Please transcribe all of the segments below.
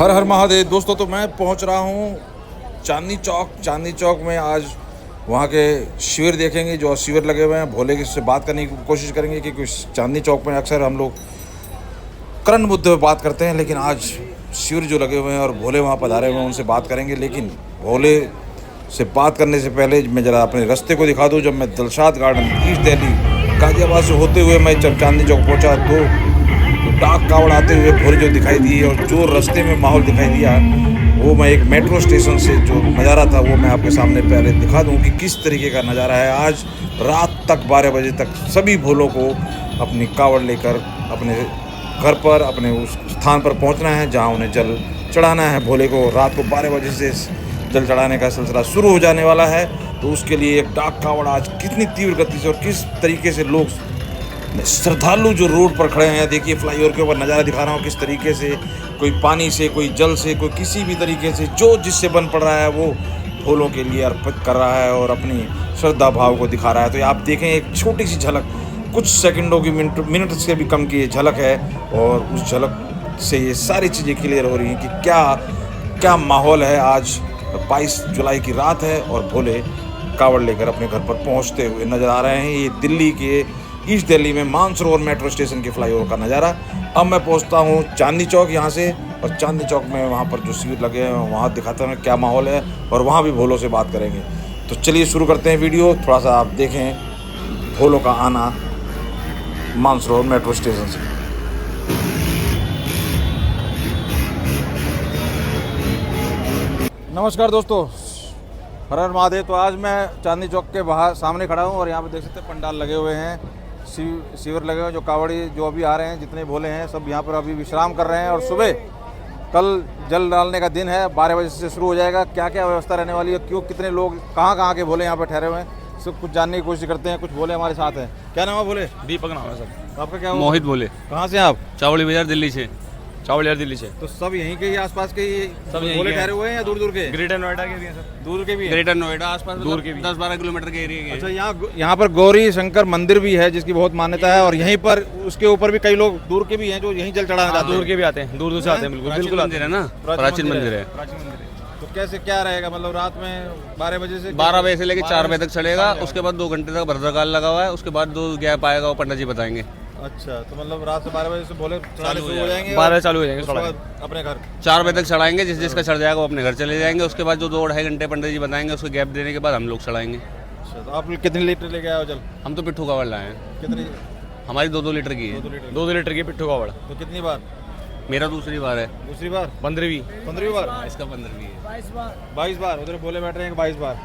हर हर महादेव दोस्तों। तो मैं पहुंच रहा हूं चांदनी चौक में। आज वहां के शिविर देखेंगे, जो शिविर लगे हुए हैं। भोले से बात करने की कोशिश करेंगे कि कुछ चांदनी चौक में अक्सर हम लोग करंट मुद्दे पे बात करते हैं, लेकिन आज शिविर जो लगे हुए हैं और भोले वहाँ पधारे हुए हैं, उनसे बात करेंगे। लेकिन भोले से बात करने से पहले मैं ज़रा अपने रास्ते को दिखा दूँ। जब मैं दिलशाद गार्डन ईस्ट दिल्ली गाजियाबाद से होते हुए मैं जब चांदनी चौक पहुँचा तो डाक कावड़ आते हुए भोले जो दिखाई दिए और जो रास्ते में माहौल दिखाई दिया, वो मैं एक मेट्रो स्टेशन से जो नज़ारा था वो मैं आपके सामने पहले दिखा दूं कि किस तरीके का नज़ारा है। आज रात तक 12 बजे तक सभी भोलों को अपनी कावड़ लेकर अपने घर पर, अपने उस स्थान पर पहुंचना है जहां उन्हें जल चढ़ाना है। भोले को रात को 12 बजे से जल चढ़ाने का सिलसिला शुरू हो जाने वाला है। तो उसके लिए एक डाक कावड़ आज कितनी तीव्र गति से और किस तरीके से लोग श्रद्धालु जो रोड पर खड़े हैं, देखिए फ्लाईओवर के ऊपर नज़ारा दिखा रहा हूँ किस तरीके से कोई पानी से, कोई जल से, कोई किसी भी तरीके से जो जिससे बन पड़ रहा है वो फूलों के लिए अर्पित कर रहा है और अपनी श्रद्धा भाव को दिखा रहा है। तो आप देखें एक छोटी सी झलक, कुछ सेकंडों की मिनट से भी कम की ये झलक है और उस झलक से ये सारी चीज़ें क्लियर हो रही हैं कि क्या माहौल है। आज 22 जुलाई की रात है और भोले कावड़ लेकर अपने घर पर पहुँचते हुए नज़र आ रहे हैं। ये दिल्ली के ईस्ट दिल्ली में मानसरोवर मेट्रो स्टेशन के फ्लाईओवर का नज़ारा। अब मैं पहुंचता हूं चांदनी चौक यहाँ से, और चांदनी चौक में वहाँ पर जो शिविर लगे हैं वहाँ दिखाता हूँ क्या माहौल है और वहाँ भी भोलों से बात करेंगे। तो चलिए शुरू करते हैं वीडियो। थोड़ा सा आप देखें भोलों का आना मानसरोवर मेट्रो स्टेशन से। नमस्कार दोस्तों, हर हर महादेव। तो आज मैं चांदनी चौक के बाहर सामने खड़ा हूँ और यहाँ पे देख सकते हैं पंडाल लगे हुए हैं, शिविर लगे हुए हैं। जो कावड़ी जो अभी आ रहे हैं, जितने भोले हैं सब यहाँ पर अभी विश्राम कर रहे हैं। और सुबह कल जल डालने का दिन है, 12 बजे से शुरू हो जाएगा। क्या क्या व्यवस्था रहने वाली है, क्यों, कितने लोग, कहाँ के भोले यहाँ पर ठहरे हुए हैं, सब कुछ जानने की कोशिश करते हैं। कुछ भोले हमारे साथ हैं। क्या नाम है भोले? दीपक नाम है सर। आपका क्या? मोहित भोले। कहाँ से आप? चावड़ी बाजार दिल्ली से। चावड़ी बाजार दिल्ली से। तो सब यहीं के ही आसपास के सब भोले ठहरे हुए हैं या दूर दूर के? ग्रेटर नोएडा के भी हैं सर। दूर के भी हैं? ग्रेटर नोएडा आसपास दूर के भी 10-12 किलोमीटर के एरिया के। अच्छा, यहाँ पर गौरी शंकर मंदिर भी है जिसकी बहुत मान्यता है, और यहीं पर उसके ऊपर भी कई लोग दूर के भी हैं जो यहीं जल चढ़ाने जाते हैं। दूर के भी आते हैं, दूर से आते हैं। बिल्कुल मंदिर है ना, प्राचीन मंदिर है। तो कैसे क्या रहेगा, मतलब रात में 12 बजे से 12 बजे से लेकर 4 बजे तक चलेगा। उसके बाद 2 घंटे तक भद्रकाल लगा हुआ है। उसके बाद 2 गैप आएगा, वो पंडित जी बताएंगे। अच्छा, तो मतलब रात से 12 बजे से भोले चालू हो जाएंगे? 12 चालू हो जाएंगे, अपने घर 4 बजे तक चढ़ाएंगे। जिसका चढ़ जाएगा वो अपने घर चले जाएंगे। उसके बाद जो 2-2.5 घंटे पंडित जी बताएंगे, उसको गैप देने के बाद हम लोग चढ़ाएंगे। अच्छा, तो आप कितने लीटर लेके आए हो जल? हम तो पिट्ठू कावड़ लाए हैं। कितनी? हमारी 2-2 लीटर की है। 2-2 लीटर की पिट्ठू कावड़। तो कितनी बार? मेरा दूसरी बार है। दूसरी बार? 15वीं बार? इसका 15वीं है। 22 बार। उधर भोले बैठ रहे हैं 22 बार।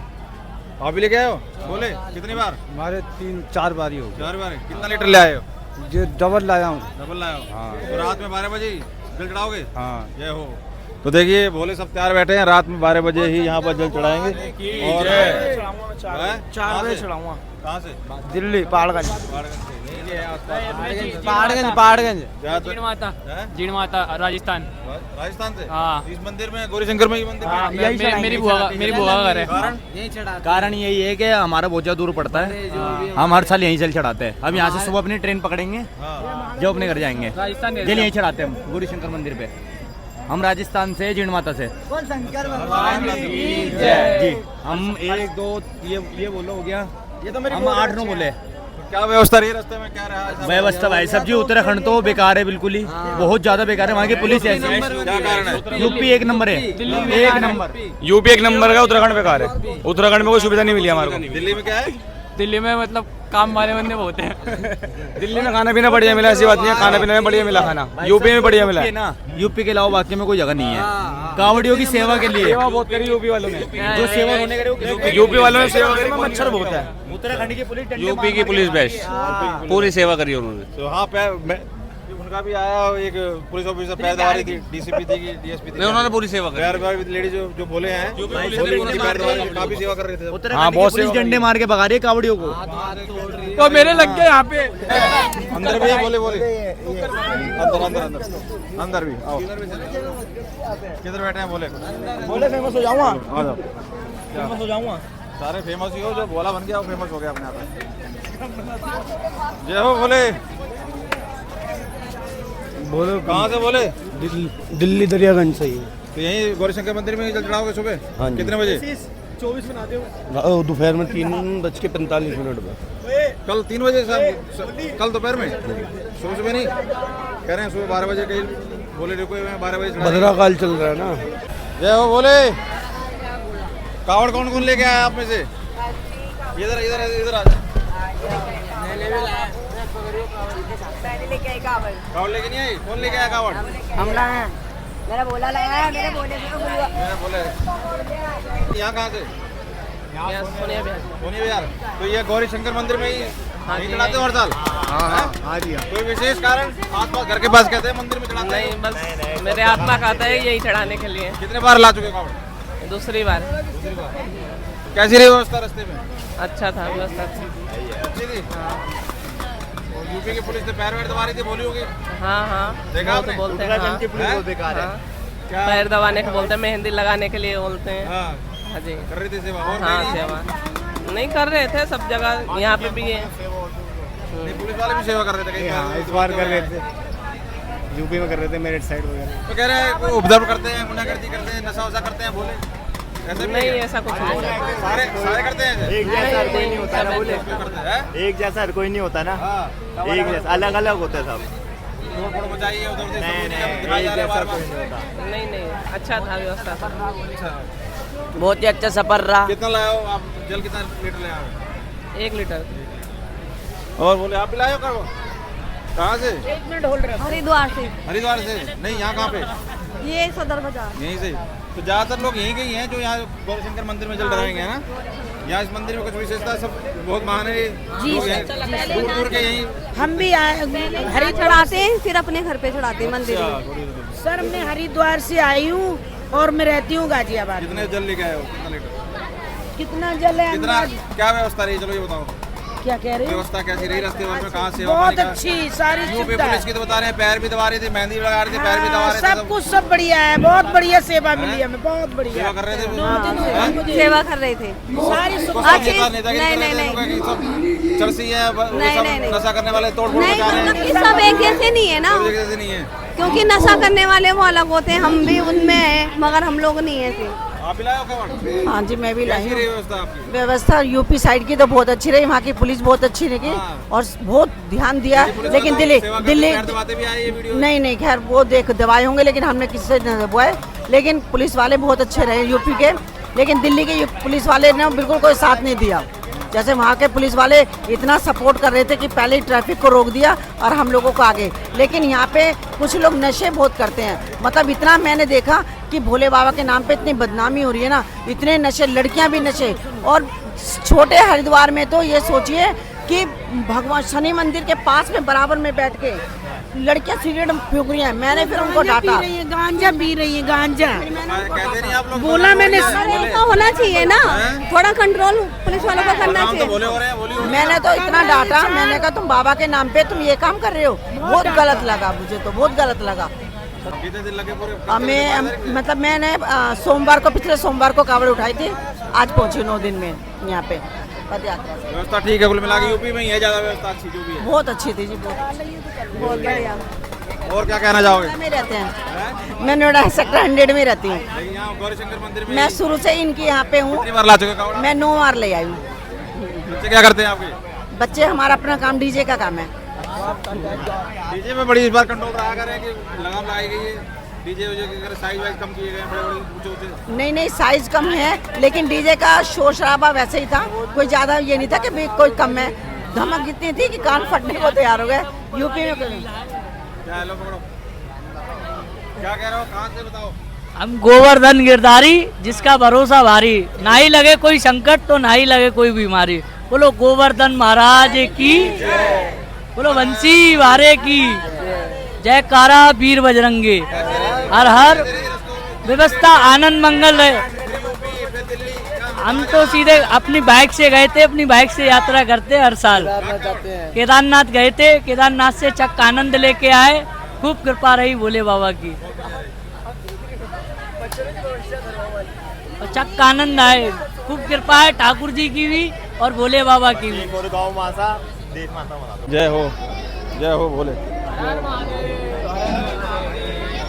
आप भी लेके आए हो बोले? कितनी बार? हमारे 3-4 बार ही हो गया। 4 बार। कितना लीटर ले आए हो? जो डबल लाया हूँ। डबल लाए हो? हाँ। तो रात में 12 बजे जल चढ़ाओगे? हाँ। जय हो। तो देखिए भोले सब तैयार बैठे हैं, रात में 12 बजे ही यहाँ पर जल चढ़ाएंगे। और 4 बजे चढ़ाऊंगा। कहाँ से? दिल्ली पहाड़गंज। पहाड़गंज जीण माता राजस्थान से? हाँ। इस मंदिर में गौरी शंकर में ये मंदिर हाँ, है? मेरी बुआ का घर है। कारण यही है कि हमारा बहुत ज्यादा दूर पड़ता है। हम हर साल यहीं जल चढ़ाते हैं। अब यहाँ से सुबह अपनी ट्रेन पकड़ेंगे, जो अपने घर जाएंगे जल यहीं चढ़ाते हैं हम गौरी शंकर मंदिर पे। हम राजस्थान से, जीण माता से जी। हम 1 2 ये बोलो हो गया, ये तो मेरी हम 8-9 बोले। क्या व्यवस्था रही रास्ते में, क्या रहा? व्यवस्था भाई साहब जी, उत्तराखंड तो बेकार है, बिल्कुल ही बहुत ज्यादा बेकार है। वहाँ की पुलिस ऐसी, क्या कारण है? यूपी 1 नंबर है, 1 नंबर। यूपी 1 नंबर का, उत्तराखंड बेकार है। उत्तराखंड में कोई सुविधा नहीं मिली हमारे को। दिल्ली में क्या है? दिल्ली में मतलब काम वाले बंदे बहुत हैं। दिल्ली में खाना पीना बढ़िया मिला, ऐसी बात नहीं है। खाना पीना में बढ़िया मिला, खाना यूपी में बढ़िया मिला ना। यूपी के अलावा बाकी में कोई जगह नहीं है कावड़ियों की सेवा के लिए। सेवा बहुत करी यूपी वालों ने। जो सेवा होने करे यूपी वालों ने सेवा करी, मच्छर बहुत है। उत्तराखंड की पुलिस, यूपी की पुलिस बेस्ट, पूरी सेवा करी उन्होंने। तो हाँ उनका भी आया, एक पुलिस ऑफिसर पैर दबा रही थी, डीसीपी थी कि डीएसपी थी, उन्होंने पूरी सेवा करी। लेडीज जो बोले हैं काफी सेवा कर रहे थे। उत्तराखंड की पुलिस डंडे मार के भगा रही है कावड़ियों को। तो मेरे लग गए यहाँ पे। अंदर भी बोले अंदर भी आओ। किधर बैठे हैं बोले? फेमस हो जाऊंगा, आ जाओ। फेमस हो जाऊंगा। सारे फेमस ही हो, जो बोला बन गया वो फेमस हो गया अपने आप में। जय हो बोले। बोलो कहाँ से बोले? दिल्ली दरियागंज से ही। तो यहीं गौरीशंकर मंदिर में ही जल चढ़ाओगे सुबह? हाँ जी। कितने बजे? 24 बना दो दोपहर में 3:45 पे। कल 3 बजे कल दोपहर में? सुबह नहीं कह रहे हैं, सुबह 12 बजे कहीं बोले रुके हुए हैं, 12 बजे चढ़ाएंगे। भद्रा काल चल रहा है ना। जय हो बोले। कावड़ कौन कौन लेके आया आप में से? इधर इधर इधर आ जा। कावड़ लेके नहीं आई? कौन लेके आया कावड़? हम लाए, मेरा बोला लाया, मेरे बोले से बुलवा। मेरे बोले। यहाँ कहाँ से? सोनिया बिहार। सोनी बिहार। तो ये गौरी शंकर मंदिर में ही नहीं चढ़ाते हो हर साल? हाँ जी। कोई विशेष कारण? आसपास घर के पास कहते हैं मंदिर में चढ़ाते हैं? नहीं, बस मेरे आत्मा का आता है यही चढ़ाने के लिए। कितने बार ला चुके कावड़? दूसरी बार। कैसी रही व्यवस्था रास्ते में? अच्छा था व्यवस्था। अच्छी थी। और यूपी की पुलिस ने पैर वैर दबा रही थी, बोली होगी? हाँ देखा वो आपने? तो बोलते हैं। हाँ, बेकार हाँ। क्या? पैर दबाने को बोलते हैं, मेहंदी लगाने के लिए बोलते हैं। हाँ, हाँ जी। कर रही थी सेवा और हाँ कहीं नहीं? सेवा नहीं कर रहे थे, सब जगह यहाँ पे भी है। नहीं, पुलिस वाले भी सेवा कर रहे थे कहीं? हाँ, इस बार कर रहे थे, यूपी में कर रहे थे, मेरठ साइड वगैरह। तो कह रहे हैं उपद्रव करते हैं, गुंडागर्दी करते हैं, नशा वशा करते हैं, बोले ऐसे भी नहीं है? ऐसा कुछ नहीं। सारे सारे करते हैं ऐसे? एक जैसा हर कोई नहीं होता ना, बोले क्यों करते हैं? एक जैसा हर कोई नहीं होता ना, हाँ, एक जैसा अलग अलग होता है सब। तोड़ फोड़ मचाई है उधर से, नहीं सब नहीं, दिखाई जा एक रहा है जैसा बार-बार। कोई नहीं होता। नहीं नहीं अच्छा था व्यवस्था था। अच्छा, बहुत ही अच्छा सफर रहा। कितना लाए हो आप? जल कितना लीटर ले आए? 1 लीटर। और बोले आप भी लाए हो कब? कहाँ से? हरिद्वार से। हरिद्वार से? नहीं, यहाँ कहाँ पे? ये सदर बाजार। यहीं से? तो ज़्यादातर लोग यहीं के ही हैं जो यहाँ गौरीशंकर मंदिर में जल चढ़ाएंगे, है ना? यहाँ इस मंदिर में कुछ विशेषता, सब बहुत महान है लोग हैं, दूर दूर के यहीं। हम भी आए हरी चढ़ाते हैं, फिर अपने घर पे चढ़ाते हैं मंदिर में। अच्छा, सर मैं हरिद्वार से आई हूँ और मैं रहती हूँ गाजियाबाद। कितने जल लेके आए हो? कितना लीटर? कितना जल है कितना? अंदाज? क्या व्यवस्था रही? चलो ये बताओ, क्या कह रही हो? व्यवस्था कैसी रही रास्ते भर में? कहाँ सेवा बहुत पानी का? अच्छी सारी यूपी सुविधा पुलिस की तो बता रहे हैं पैर भी दबा रही थी, मेहंदी लगा रही थी, पैर भी दबा रहे थे, सब कुछ सब बढ़िया है, बहुत बढ़िया सेवा मिली हमें, बहुत बढ़िया। सेवा कर रहे थे। सेवा कर रहे थे। सारी कुछ सुविधा। सब नेता नेतागिरी कर रहे थे, नहीं, लोगों की सब चर्सी है, वो नहीं, सब नहीं। नशा करने वाले तोड़ फोड़ नहीं, मचा रहे मतलब हैं। कि सब एक जैसे नहीं है ना, सब एक जैसे नहीं है। क्योंकि नशा करने वाले वो अलग होते हैं, हम भी उनमें हैं, मगर हम लोग नहीं है ऐसे। आप भी लाए हो खबर? हाँ जी मैं भी लाई कैसी हूँ। रही व्यवस्था आपकी? व्यवस्था यूपी साइड की तो बहुत अच्छी रही, वहाँ की पुलिस बहुत अच्छी रही हाँ। और बहुत ध्यान दिया, पुलिस लेकिन वाले दिल्ली सेवा करते दिल्ली पैर दबाते भी आए ये वीडियो? नहीं नहीं खैर वो देख दवाए होंगे, लेकिन हमने किसी से नहीं दबाए, लेकिन पुलिस वाले बहुत अच्छे रहे यूपी के। लेकिन दिल्ली के पुलिस वाले ने बिल्कुल कोई साथ नहीं दिया। जैसे वहाँ के पुलिस वाले इतना सपोर्ट कर रहे थे कि पहले ही ट्रैफिक को रोक दिया और हम लोगों को आगे, लेकिन यहाँ पे कुछ लोग नशे बहुत करते हैं। मतलब इतना मैंने देखा कि भोले बाबा के नाम पे इतनी बदनामी हो रही है ना, इतने नशे, लड़कियाँ भी नशे। और छोटे हरिद्वार में तो ये सोचिए कि भगवान शनि मंदिर के पास में बराबर में बैठ के लड़कियां सिगरेट फूंक रही हैं। मैंने फिर उनको डांटा। गांजा पी रही है, गांजा। कहते नहीं आप लोग? बोला मैंने। अरे ऐसा होना चाहिए ना, थोड़ा कंट्रोल पुलिस वालों को करना नाम तो चाहिए। बोले हो रहे हैं, बोली हो रही है। मैंने तो इतना डांटा, मैंने कहा तुम बाबा के नाम पे तुम ये काम कर रहे हो, बहुत गलत लगा मुझे, तो बहुत गलत लगा। कितने दिन लगे पूरे? मतलब मैंने सोमवार को, पिछले सोमवार को कावड़ उठाई थी, आज पहुंची 9 दिन में यहाँ पे पद यात्रा से। व्यवस्था ठीक है कुल मिला के? यूपी में ही है ज्यादा व्यवस्था अच्छी जो भी है? बहुत अच्छी थी जी, बहुत बढ़िया। और क्या कहना चाहोगे? में रहते हैं। मैं नोएडा सेक्टर 100 में रहती हूँ। लेकिन यहाँ गौरीशंकर मंदिर में मैं शुरू से इनकी यहाँ पे हूँ। कितनी बार ला चुके कावड़? मैं 9 बार ले आई हूँ। बच्चे क्या करते हैं आपके? बच्चे हमारा अपना काम डीजे का काम है। डीजे में बड़ी इस बार कंट्रोल रहा करें कि लगाम लगाई गई है डीजे वजह साइज वाइज कम किए गए हैं, बड़े बड़े ऊंचे ऊंचे? नहीं नहीं साइज कम है, लेकिन डीजे का शोर शराबा वैसे ही था, कोई ज्यादा ये नहीं था कि भाई कोई कम है। धमक इतनी थी कि कान फटने को तैयार हो गए। यूपी में क्या है? लो पकड़ो, क्या कह रहे हो? कहाँ से बताओ? हम गोवर्धन गिरधारी, जिसका भरोसा भारी, ना ही लगे कोई संकट तो ना ही लगे कोई बीमारी। बोलो गोवर्धन महाराज की, बोलो बंसी वारे की, जयकारा वीर बजरंगी, हर हर व्यवस्था आनंद मंगल है। हम तो सीधे अपनी बाइक से गए थे, अपनी बाइक से यात्रा करते हर साल। केदारनाथ गए थे, केदारनाथ से चक आनंद लेके आए, खूब कृपा रही भोले बाबा की, चक आनंद आए, खूब कृपा है ठाकुर जी की भी और भोले बाबा की भी। जय हो भोले।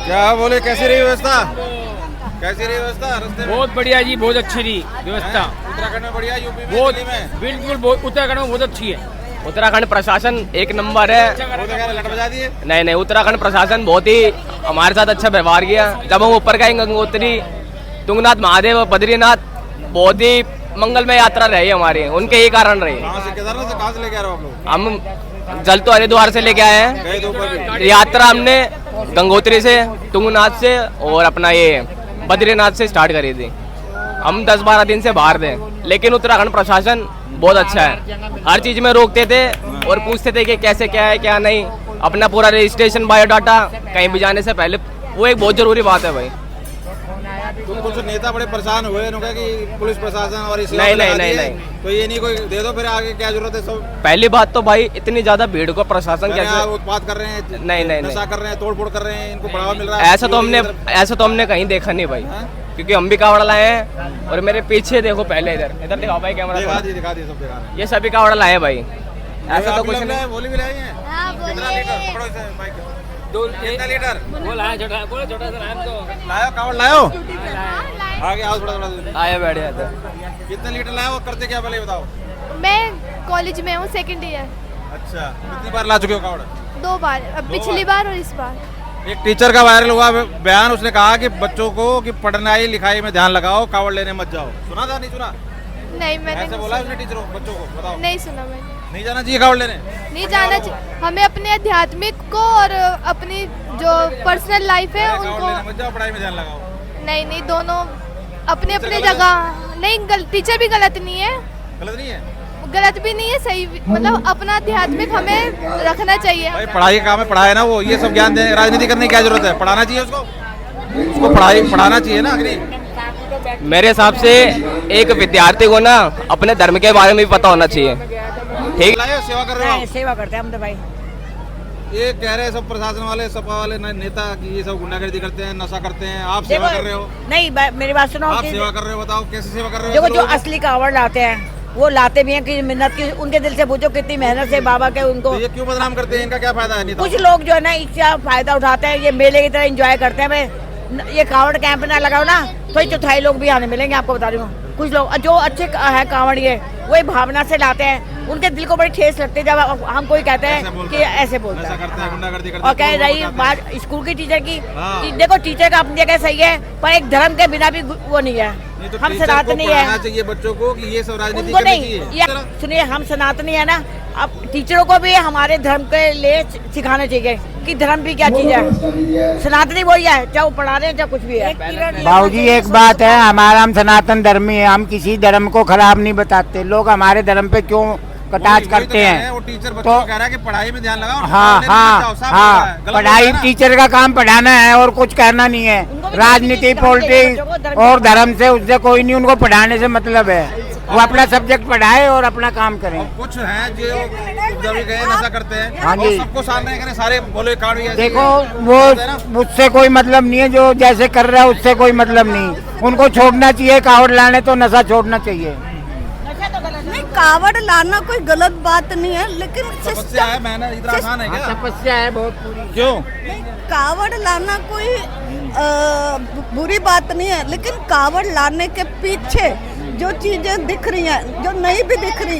क्या बोले, कैसी रही व्यवस्था? कैसी रही व्यवस्था रास्ते में? बहुत बढ़िया जी, बहुत अच्छी रही व्यवस्था। उत्तराखंड में बढ़िया, यूपी में, बहुत दिल्ली में? बिल्कुल उत्तराखंड में बहुत अच्छी है। उत्तराखंड प्रशासन एक नंबर है। वो तो कह रहे लट बजा दिए। नहीं, उत्तराखंड प्रशासन बहुत ही हमारे साथ अच्छा व्यवहार किया। जब हम ऊपर गए गंगोत्री, तुंगनाथ महादेव, बद्रीनाथ, बहुत ही मंगलमय यात्रा रही हमारी, उनके ही कारण रही। कहाँ से, केदारनाथ से कहाँ से लेके आ रहे हो आप लोग? हम जल तो हरिद्वार से लेके आए हैं। गए तो ऊपर भी? यात्रा हमने गंगोत्री से, तुंगनाथ से और अपना ये बद्रीनाथ से स्टार्ट करी थी। हम 10-12 दिन से बाहर थे, लेकिन उत्तराखंड प्रशासन बहुत अच्छा है। हर चीज में रोकते थे और पूछते थे कि कैसे क्या है क्या नहीं। अपना पूरा रजिस्ट्रेशन, बायोडाटा कहीं भी जाने से पहले, वो एक बहुत जरूरी बात है भाई। तुम कुछ नेता बड़े परेशान हुए, उन्होंने कहा कि पुलिस प्रशासन और इस नहीं, तो ये नहीं, कोई दे दो फिर आगे, क्या जरूरत है? सब पहली बात तो भाई इतनी ज्यादा भीड़ को प्रशासन कैसे उत्पात कर रहे हैं? नहीं, नशा कर रहे हैं, तोड़-फोड़ कर रहे हैं, इनको बढ़ावा मिल रहा है? ऐसा तो हमने कहीं देखा नहीं भाई, क्योंकि हम भी कावड़ लाए हैं। और मेरे पीछे देखो, पहले इधर दिखाओ भाई कैमरा, दिखा दिए, सब दिखा रहे हैं। ये सभी कावड़ लाए हैं भाई, ऐसा तो कुछ नहीं। बोली भी लाई है? कितना लीटर? पकड़ो इसे माइक। कितना लीटर? वो लाया छोटा सा लाया तो लायो, कावड़ लायो? आगे आओ थोड़ा दूर। आया बैठ जाता। कितने लीटर लाया और करते क्या, पहले बताओ। मैं कॉलेज में हूँ, सेकंड ईयर। अच्छा, कितनी बार ला चुके हो कावड़? 2 बार, अब पिछली बार और इस बार। एक टीचर का वायरल हुआ बयान, उसने कहा कि बच्चों को कि पढ़ाई लिखाई में ध्यान लगाओ, कावड़ लेने मत जाओ। सुना था, नहीं सुना? नहीं, मैंने ऐसा बोला उसने टीचरों बच्चों को? बताओ। नहीं सुना मैंने। नहीं जाना चाहिए कावड़ लेने? नहीं जाना चाहिए। हमें अपने आध्यात्मिक को और अपनी जो पर्सनल लाइफ है कावड़ उनको, लेने मत जाओ, पढ़ाई में ध्यान लगाओ। नहीं, दोनों अपने अपने जगह। नहीं, टीचर भी गलत नहीं है, गलत नहीं है, गलत भी नहीं है, सही भी, मतलब अपना आध्यात्मिक हमें रखना चाहिए। भाई पढ़ाई का काम है, पढ़ाए ना वो, ये सब ज्ञान देने, राजनीति करने की क्या जरूरत है? पढ़ाना चाहिए उसको पढ़ाना चाहिए ना। अग्नि, मेरे हिसाब से एक विद्यार्थी को ना अपने धर्म के बारे में भी पता होना चाहिए। ठीक, सेवा कर रहे हो? सेवा करते हैं हम तो भाई। ये कह रहे हैं सब प्रशासन वाले, सपा वाले नेता कि ये सब गुंडागर्दी करते हैं, नशा करते हैं, आप सेवा कर रहे हो? नहीं, मेरी बात सुनो। आप सेवा कर रहे हो, बताओ कैसे सेवा कर रहे हो? देखो, जो असली कावड़ लाते हैं वो लाते भी हैं कि मिन्नत की, उनके दिल से पूछो कितनी मेहनत से बाबा के उनको। तो ये क्यों बदनाम करते हैं? इनका क्या फायदा है? कुछ लोग जो है ना इसका फायदा उठाते हैं, ये मेले की तरह एंजॉय करते हैं। भाई ये कावड़ कैंप ना लगाओ ना तो 1/4 लोग भी आने मिलेंगे, आपको बता रही हूँ। कुछ लोग जो अच्छे है कावड़िए, वही भावना से लाते हैं, उनके दिल को बड़ी ठेस लगती है जब हम कोई कहते हैं कि ऐसे बोलते हैं। और कह रही बात स्कूल की टीचर की, देखो टीचर का अपनी जगह सही है, पर एक धर्म के बिना भी वो नहीं है। तो हम सनातनी है, चाहिए बच्चों को कि ये सब राजनीति उनको करनी नहीं। चाहिए। ये सुनिए, हम सनातनी है ना, अब टीचरों को भी हमारे धर्म के लिए सिखाना चाहिए कि धर्म भी क्या चीज है। सनातनी वही है, चाहे वो पढ़ा रहे हैं चाहे कुछ भी है। बाबूजी एक बात है, हमारा हम सनातन धर्मी है, हम किसी धर्म को खराब नहीं बताते। लोग हमारे धर्म पे क्यों कटाक्ष करते हैं? वो टीचर बच्चों को कह रहा है कि पढ़ाई में ध्यान लगाओ। हाँ, पढ़ाई, टीचर का काम पढ़ाना है और कुछ करना नहीं है। राजनीति, पॉलिटिक्स और धर्म से उससे कोई नहीं, उनको पढ़ाने से मतलब है। वो अपना सब्जेक्ट पढ़ाए और अपना काम करें। कुछ हैं जो जब गए नशा करते हैं, हाँ जी, सबको सामने करें, सारे बोले कावड़। देखो वो उससे कोई मतलब नहीं है, जो जैसे कर रहा है उससे कोई मतलब नहीं। उनको छोड़ना चाहिए, कावड़ लाने तो नशा छोड़ना चाहिए। नहीं, कावड़ लाना कोई गलत बात नहीं है, लेकिन तपस्या है, मेहनत इतना आसान है क्या? तपस्या है बहुत पूरी। क्यों? कावड़ लाना कोई बुरी बात नहीं है, लेकिन कावड़ लाने के पीछे जो चीजें दिख रही हैं, जो नहीं भी दिख रही,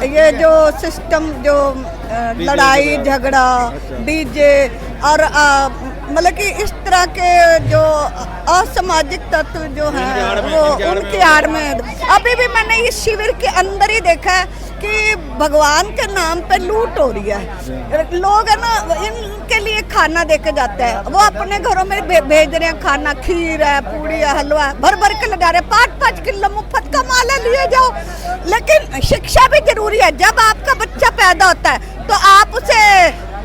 ये जो सिस्टम, जो लड़ाई झगड़ा, डीजे और मतलब कि इस तरह के जो असामाजिक तत्व जो हैं वो उनकी आड़ में। अभी भी मैंने इस शिविर के अंदर ही देखा है कि भगवान के नाम पे लूट हो रही है। लोग है ना, इनके लिए खाना देके जाते हैं, वो अपने घरों में भेज रहे हैं खाना, खीर है, पूड़ी है, हलवा है, भर भर के ले जा रहे हैं। 5-5 किलो मुफ्त का माल है, लिए जाओ। लेकिन शिक्षा भी जरूरी है। जब आपका बच्चा पैदा होता है तो आप उसे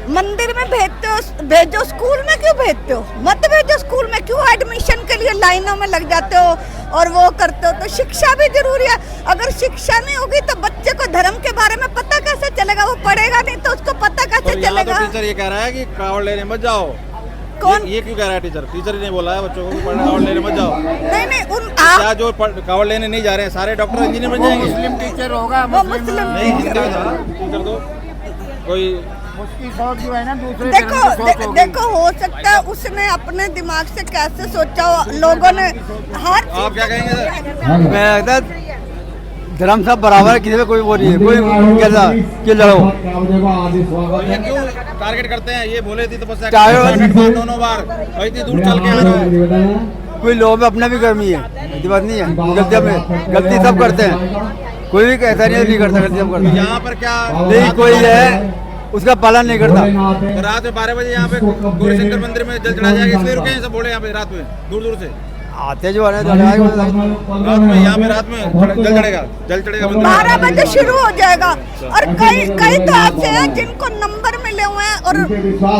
मंदिर में भेजते हो, भेजो, स्कूल में क्यों भेजते हो? मत भेजो स्कूल में, क्यों एडमिशन के लिए लाइनों में लग जाते हो और वो करते हो? तो शिक्षा भी जरूरी है। अगर शिक्षा नहीं होगी तो बच्चे को धर्म के बारे में पता कैसे चलेगा? वो पढ़ेगा नहीं तो उसको पता कैसे चलेगा? तो टीचर ये कह रहा है कि कावड़ लेने मत जाओ। कौन? ये क्यों कह रहा है टीचर? टीचर ही नहीं बोला है बच्चों को कावड़ लेने मत जाओ। नहीं, क्या जो कावड़ लेने नहीं जा रहे हैं सारे डॉक्टर इंजीनियर बन जाएंगे? मुस्लिम टीचर होगा, वो मुस्लिम नहीं, हिंदी में था टीचर तो कोई उसकी सोच जो है ना दूसरे देखो हो सकता है उसने अपने दिमाग से कैसे सोचा हो, लोगों ने हर आप क्या कहेंगे सर? मैं लगता है धर्म सब बराबर है, किसी में कोई वो नहीं है, कोई कैसा कि लड़ो। ये क्यों टारगेट करते हैं? ये बोले थी तपस्या चाहे दोनों बार और इतनी दूर चल के आ रहे हो। कोई लोगों में अपना भी कर्मी है, ऐसी बात नहीं है, गलती सब करते हैं, कोई भी ऐसा नहीं करता, गलती सब करते हैं। यहाँ पर क्या नहीं कोई है उसका पालन नहीं करता। तो रात में 12 बजे यहाँ पे गौरीशंकर मंदिर में जल चढ़ा जाएगा, इसलिए रुके हैं सब बोले यहाँ पे रात में दूर दूर से आते जो है रात में यहाँ पे रात में जल चढ़ेगा 12 बजे शुरू हो जाएगा। और कई तो ऐसे हैं जिनको नंबर मिले हुए हैं और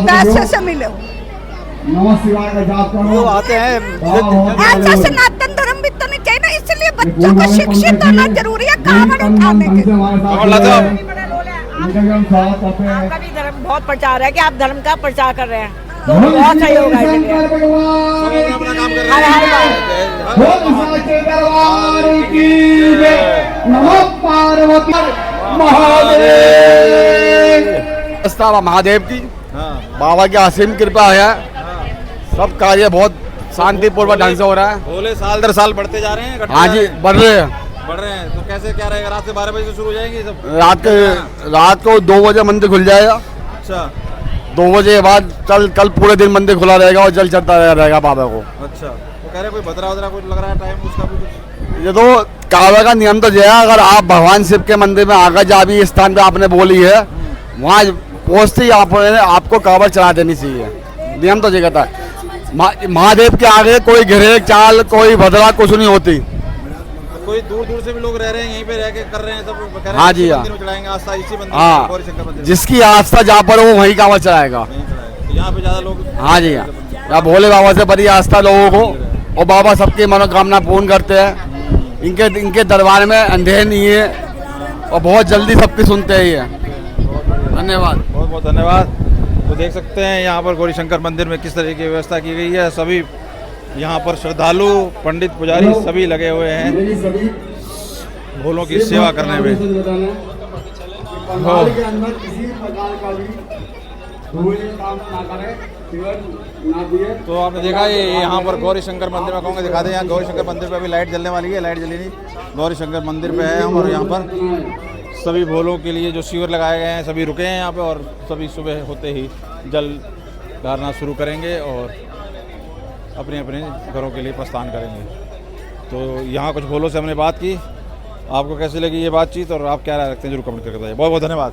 पैसे से मिले हुए वो आते हैं। ऐसा सनातन धर्म भी तो नहीं चाहिए ना, इसलिए बच्चों को शिक्षित होना जरूरी है कावड़ उठाने के। आपका भी धर्म बहुत प्रचार है कि आप धर्म का प्रचार कर रहे हैं, तो बहुत सही होगा इसके लिए। अपना काम कर रहे हैं। महादेव की बाबा की असीम कृपा है, सब कार्य बहुत शांतिपूर्वक ढंग से हो रहा है। बोले साल दर साल बढ़ते जा रहे हैं। हाँ जी बढ़ रहे हैं। तो कैसे क्या रहेगा? रात से 12 बजे से शुरू हो जाएंगे सब? रात को 2 बजे मंदिर खुल जाएगा। अच्छा 2 बजे के बाद कल पूरे दिन मंदिर खुला रहेगा और जल चढ़ता रहेगा बाबा को। अच्छा तो कह रहे कोई भद्रा कुछ लग रहा है टाइम उसका भी कुछ? ये तो काबा का नियम तो जो है, अगर आप भगवान शिव के मंदिर में आकर जहाँ भी स्थान पे आपने बोली है वहाँ पहुँचते ही आपको कावड़ चढ़ा देनी चाहिए। नियम तो ये कहता है। महादेव के आगे कोई घिरे चाल कोई भद्रा कुछ नहीं होती। कोई दूर दूर से भी लोग रह रहे हैं यहीं पे रह के कर रहे हैं सब, कह रहे हैं हाँ जी हाँ चढ़ाएंगे आस्था इसी मंदिर हाँ, गौरीशंकर मंदिर जिसकी आस्था जहाँ पर हो वहीं कावड़ चढ़ाएगा। तो यहाँ पे ज्यादा लोग हाँ जी हाँ, यहाँ भोले बाबा से बड़ी आस्था लोगों को, और बाबा सबकी मनोकामना पूर्ण करते हैं। इनके दरबार में अंधेर नहीं है और बहुत जल्दी सबकी सुनते हैं ये। धन्यवाद, बहुत बहुत धन्यवाद। तो देख सकते हैं यहाँ पर गौरीशंकर मंदिर में किस तरह की व्यवस्था की गई है। सभी यहाँ पर श्रद्धालु पंडित पुजारी सभी लगे हुए हैं भोलों की सेवा करने में। तो आपने देखा ये यहाँ पर गौरीशंकर मंदिर में कहूँगा दिखा दें। यहाँ गौरीशंकर मंदिर पे अभी लाइट जलने वाली है, लाइट जली नहीं। गौरीशंकर मंदिर पे है हम और यहाँ पर सभी भोलों के लिए जो शिविर लगाए गए हैं सभी रुके हैं यहाँ पे, और सभी सुबह होते ही जल ढारना शुरू करेंगे और अपने अपने घरों के लिए प्रस्थान करेंगे। तो यहाँ कुछ भोलों से हमने बात की। आपको कैसी लगी ये बातचीत और आप क्या राय रखते हैं जरूर कमेंट करके बताइए। बहुत बहुत धन्यवाद।